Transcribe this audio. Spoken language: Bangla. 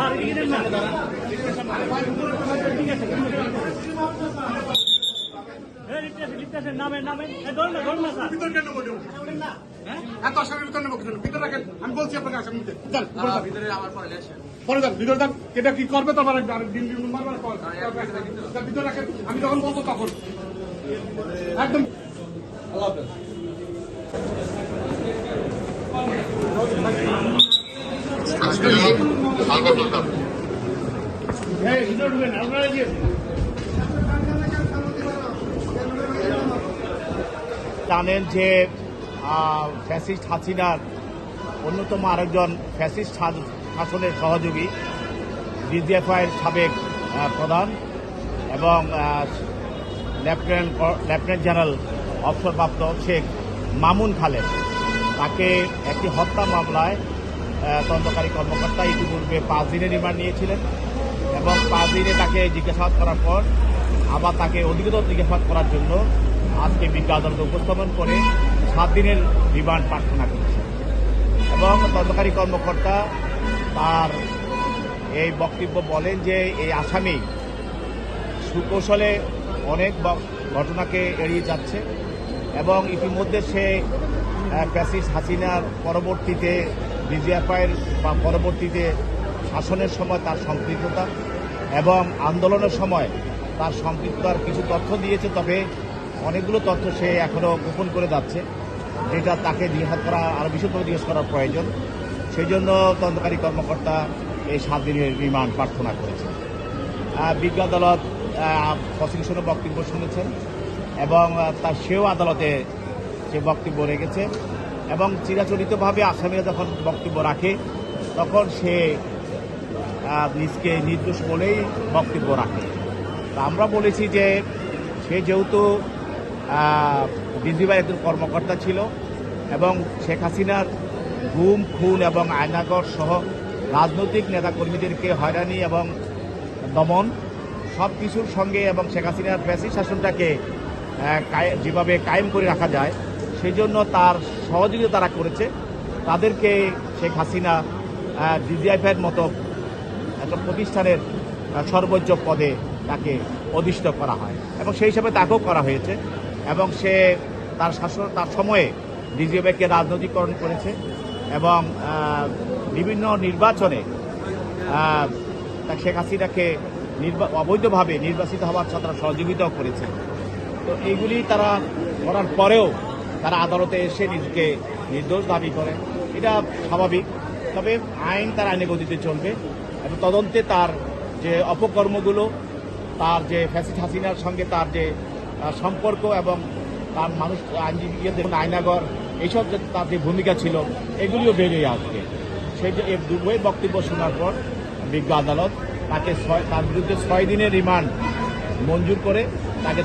আমি বলছি আপনাকে আসামিতে পরে যান ভিতরে যান। এটা কি করবে তোমার ভিতরে রাখেন, আমি যখন বলবো তখন একদম। আল্লাহ হাফেজ। জানেন যে ফ্যাসিস্ট হাসিনার অন্যতম আরেকজন ফ্যাসিস্ট শাসনের সহযোগী ডিজিএফআইয়ের সাবেক প্রধান এবং লেফটেন্যান্ট জেনারেল অবসরপ্রাপ্ত শেখ মামুন খালেদ, তাকে একটি হত্যা মামলায় তদন্তকারী কর্মকর্তা ইতিপূর্বে 5 দিনের রিমান্ড নিয়েছিলেন এবং 5 দিনে তাকে জিজ্ঞাসাবাদ করার পর আবার তাকে অধিকতর জিজ্ঞাসাবাদ করার জন্য আজকে বিজ্ঞ আদালতে উপস্থাপন করে 7 দিনের রিমান্ড প্রার্থনা করেছে এবং তদন্তকারী কর্মকর্তা তার এই বক্তব্য বলেন যে এই আসামি সুকৌশলে অনেক ঘটনাকে এড়িয়ে যাচ্ছে এবং ইতিমধ্যে সে ফ্যাসিস্ট হাসিনার পরবর্তীতে ডিজিএফআইয়ের বা পরবর্তীতে শাসনের সময় তার সম্পৃক্ততা এবং আন্দোলনের সময় তার সম্পৃক্ততার কিছু তথ্য দিয়েছে, তবে অনেকগুলো তথ্য সে এখনও গোপন করে যাচ্ছে, যেটা তাকে জিজ্ঞাসা করা আরও বিশদভাবে জিজ্ঞেস করার প্রয়োজন। সেই জন্য তদন্তকারী কর্মকর্তা এই 7 দিনের রিমান্ড প্রার্থনা করেছে। বিজ্ঞ আদালত প্রসিকিউশনের বক্তব্য শুনেছেন এবং সেও আদালতে সে বক্তব্য রেখেছে এবং চিরাচরিতভাবে আসামিরা যখন বক্তব্য রাখে তখন সে নিজকে নির্দোষ বলেই বক্তব্য রাখে। তা আমরা বলেছি যে সে যেহেতু ডিজিএফআইয়ের একজন কর্মকর্তা ছিল এবং শেখ হাসিনার গুম, খুন এবং আয়নাগর সহ রাজনৈতিক নেতাকর্মীদেরকে হয়রানি এবং দমন সব কিছুর সঙ্গে এবং শেখ হাসিনার ফ্যাসিস্ট শাসনটাকে যেভাবে কায়েম করে রাখা যায় সেই জন্য তার সহযোগিতা তারা করেছে, তাদেরকে শেখ হাসিনা ডিজিএফআইয়ের মতো একটা প্রতিষ্ঠানের সর্বোচ্চ পদে তাকে অধিষ্ঠিত করা হয় এবং সেই হিসাবে তাকেও করা হয়েছে এবং সে তার সময়ে ডিজিএফআইকে রাজনৈতিকরণ করেছে এবং বিভিন্ন নির্বাচনে শেখ হাসিনাকে অবৈধভাবে নির্বাচিত হওয়ার তারা সহযোগিতাও করেছে। তো এইগুলি তারা করার পরেও তারা আদালতে এসে নিজেকে নির্দোষ দাবি করে, এটা স্বাভাবিক। তবে আইন তার আইনের গতিতে চলবে এবং তদন্তে তার যে অপকর্মগুলো, তার যে ফ্যাসিস্ট হাসিনার সঙ্গে তার যে সম্পর্ক এবং তার মানুষ আইনজীবীদের আয়নাগর এইসব তার যে ভূমিকা ছিল এগুলিও বেরিয়ে আসবে। সেই যে দুই বক্তব্য শোনার পর বিজ্ঞ আদালত তার বিরুদ্ধে 6 দিনের রিমান্ড মঞ্জুর করে তাকে